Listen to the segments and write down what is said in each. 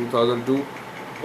2002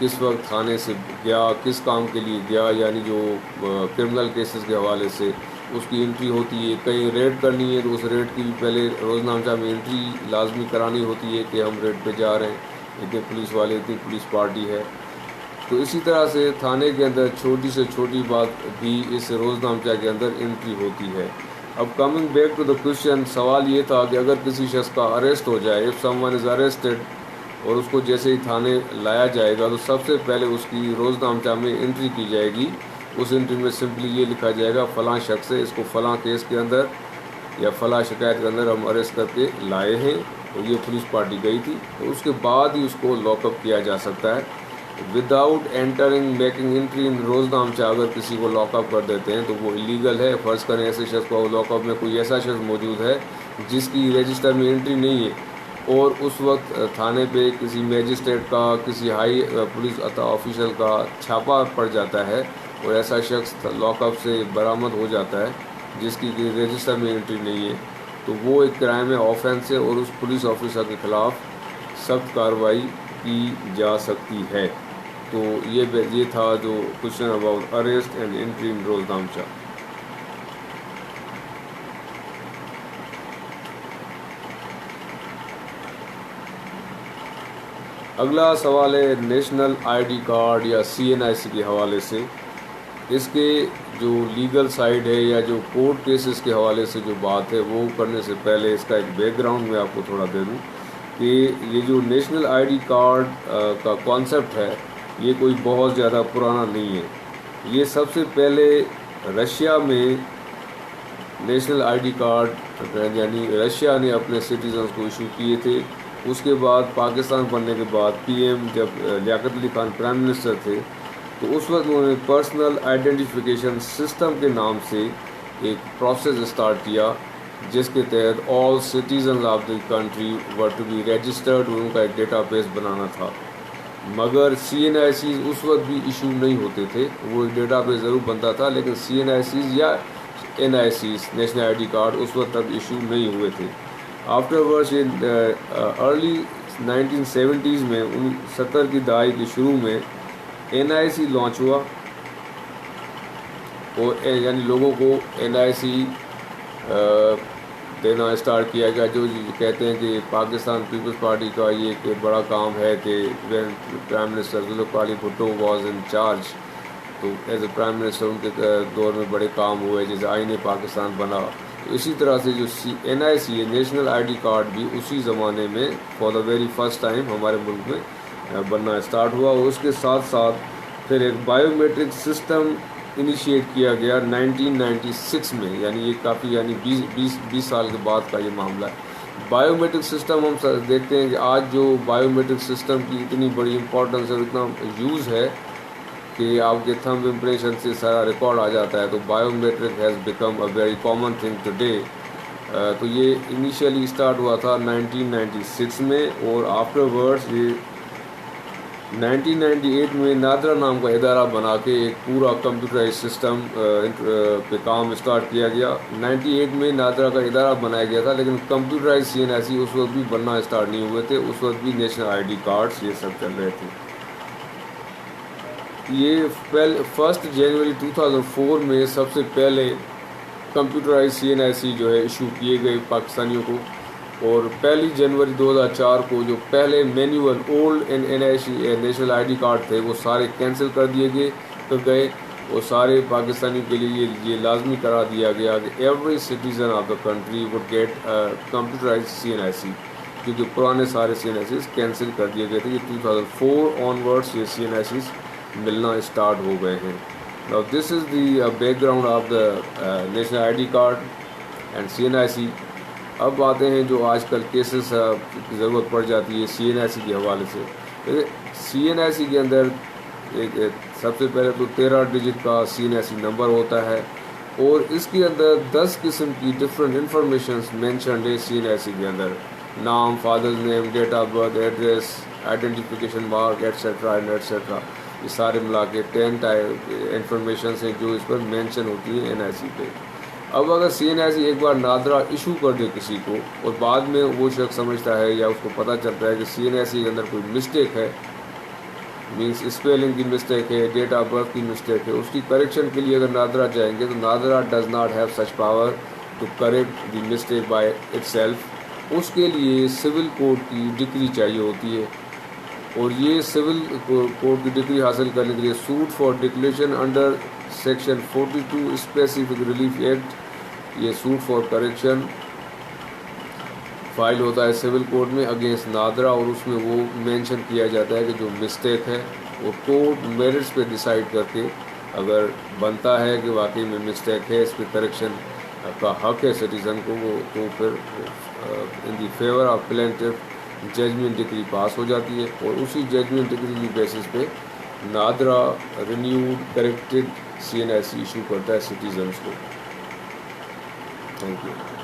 کس وقت تھانے سے گیا، کس کام کے لیے گیا، یعنی جو کرمنل کیسز کے حوالے سے اس کی انٹری ہوتی ہے. کہیں ریڈ کرنی ہے تو اس ریڈ کی بھی پہلے روزنامچہ میں انٹری لازمی کرانی ہوتی ہے کہ ہم ریڈ پہ جا رہے ہیں، اتنے پولیس والے، اتنی پولیس پارٹی ہے. تو اسی طرح سے تھانے کے اندر چھوٹی سے چھوٹی بات بھی اس روزنامچہ کے اندر انٹری ہوتی ہے. اب coming back to the question, سوال یہ تھا کہ اگر کسی شخص کا اریسٹ ہو جائے، if some one is arrested, اور اس کو جیسے ہی تھانے لایا جائے گا تو سب سے پہلے اس کی روزنامچہ میں انٹری کی جائے گی. اس انٹری میں سمپلی یہ لکھا جائے گا فلاں شخص ہے، اس کو فلاں کیس کے اندر یا فلاں شکایت کے اندر ہم اریسٹ کر کے لائے ہیں اور یہ پولیس پارٹی گئی تھی. تو اس کے بعد ہی اس کو لاک اپ کیا جا سکتا ہے. Without entering making entry in روزنامچہ اگر کسی کو لاک اپ کر دیتے ہیں تو وہ ایلیگل ہے. فرض کریں ایسے شخص کو لاک اپ میں کوئی ایسا شخص موجود ہے جس کی رجسٹر میں انٹری نہیں ہے، اور اس وقت تھانے پہ کسی میجسٹریٹ کا، کسی ہائی پولیس آفیشل کا چھاپا پڑ جاتا ہے اور ایسا شخص لاک اپ سے برآمد ہو جاتا ہے جس کی رجسٹر میں انٹری نہیں ہے، تو وہ ایک کرائم آفینس ہے اور اس پولیس آفیسر کے خلاف سخت کارروائی کی جا سکتی ہے. تو یہ تھا جو question about arrest and entry in روزنامچہ. اگلا سوال ہے نیشنل آئی ڈی کارڈ یا CNIC کے حوالے سے. اس کے جو لیگل سائڈ ہے یا جو کورٹ کیسز کے حوالے سے جو بات ہے وہ کرنے سے پہلے اس کا ایک بیک گراؤنڈ میں آپ کو تھوڑا دے دوں کہ یہ جو نیشنل آئی ڈی کارڈ کا کانسیپٹ ہے یہ کوئی بہت زیادہ پرانا نہیں ہے. یہ سب سے پہلے رشیا میں نیشنل آئی ڈی کارڈ یعنی رشیا نے اپنے سٹیزنز کو ایشو کیے تھے. اس کے بعد پاکستان بننے کے بعد PM جب لیاقت علی خان پرائم منسٹر تھے تو اس وقت انہوں نے پرسنل آئیڈینٹیفیکیشن سسٹم کے نام سے ایک پروسیس اسٹارٹ کیا جس کے تحت all citizens of the country were to be registered. ان کا ایک ڈیٹا بیس بنانا تھا، مگر CNICs اس وقت بھی ایشو نہیں ہوتے تھے. وہ ایک ڈیٹا بیس ضرور بنتا تھا لیکن CNICs یا NICs national I D card اس وقت تک ایشو نہیں ہوئے تھے. آفٹر ورڈس ارلی 1970s میں 70 کی دہائی کے شروع میں NIC لانچ ہوا اور یعنی لوگوں کو NIC دینا اسٹارٹ کیا گیا. جو کہتے ہیں کہ پاکستان پیپلز پارٹی کا یہ ایک بڑا کام ہے کہ when prime minister Zulfikar Ali Bhutto was in charge, تو ایز اے پرائم منسٹر ان کے دور میں بڑے کام ہوئے جیسے آئین پاکستان بنا. تو اسی طرح سے جو NIC ہے نیشنل آئی ڈی کارڈ بھی اسی زمانے میں for the very first time ہمارے ملک میں بننا اسٹارٹ ہوا. اور اس کے ساتھ ساتھ پھر ایک بائیو میٹرک سسٹم انیشیٹ کیا گیا 1996 میں، یعنی یہ کافی 20 سال کے بعد کا یہ معاملہ ہے. بائیو میٹرک سسٹم ہم دیکھتے ہیں کہ آج جو بائیو میٹرک سسٹم کی اتنی بڑی امپورٹنس اور اتنا یوز ہے کہ آپ کے تھمب امپریشن سے سارا ریکارڈ آ جاتا ہے، تو biometric has become a very common thing today. تو یہ انیشیلی اسٹارٹ ہوا تھا 1996 میں، اور آفٹر ورڈس یہ 1998 میں نادرا نام کا ادارہ بنا کے ایک پورا کمپیوٹرائز سسٹم پہ کام اسٹارٹ کیا گیا. 98 میں نادرا کا ادارہ بنایا گیا تھا لیکن کمپیوٹرائز CNIC اس وقت بھی بننا اسٹارٹ نہیں ہوئے تھے. اس وقت بھی نیشنل آئی ڈی کارڈس یہ سب چل رہے تھے. یہ 1 جنوری 2004 میں سب سے پہلے کمپیوٹرائز CNIC جو ہے ایشو کیے گئے پاکستانیوں کو، اور 1 جنوری 2004 کو جو پہلے manual old national I D card تھے وہ سارے کینسل کر گئے اور سارے پاکستانیوں کے لیے یہ لازمی قرار دیا گیا کہ every citizen of the country would get computerised CNIC، کیونکہ پرانے سارے CNICs کینسل کر دیے گئے تھے. یہ 2004 آنورڈس یہ CNICs ملنا اسٹارٹ ہو گئے ہیں. Now this is the background of the national I D card and CNIC. اب آتے ہیں جو آج کل کیسز کی ضرورت پڑ جاتی ہے CNIC کے حوالے سے. CNIC کے اندر ایک سب سے پہلے تو 13 ڈیجٹ کا CNIC نمبر ہوتا ہے، اور اس کے اندر 10 قسم کی ڈفرینٹ انفارمیشنس مینشنڈ ہے CNIC کے اندر. نام، father's name, date of birth, address, identification mark etcetera and etcetera. یہ سارے ملا کے 10 انفارمیشنس ہیں جو اس پر مینشن ہوتی ہیں NIC پہ. اب اگر CNIC ایک بار نادرا ایشو کر دے کسی کو اور بعد میں وہ شخص سمجھتا ہے یا اس کو پتہ چلتا ہے کہ CNIC کے اندر کوئی مسٹیک ہے، مینس اسپیلنگ کی مسٹیک ہے, ڈیٹ آف برتھ کی مسٹیک ہے, اس کی کریکشن کے لیے اگر نادرا جائیں گے تو NADRA does not have such power to correct the mistake by itself. اس کے لیے سول کوڈ کی ڈگری چاہیے ہوتی ہے, اور یہ سول کوڈ کی ڈگری حاصل کرنے کے لیے suit for declaration under section 42 specific relief act, یہ سوٹ فار کریکشن فائل ہوتا ہے سول کوڈ میں اگینسٹ نادرا, اور اس میں وہ مینشن کیا جاتا ہے کہ جو مسٹیک ہے وہ کورٹ میرٹس پہ ڈیسائیڈ کر کے اگر بنتا ہے کہ واقعی میں مسٹیک ہے, اس پہ کریکشن کا حق ہے سٹیزن کو, وہ تو پھر in the favour of plaintiff judgment decree pass ہو جاتی ہے, اور اسی ججمنٹ ڈگری کی بیسس پہ NADRA renewed corrected CNIC issue کرتا ہے سٹیزنس کو. Thank you.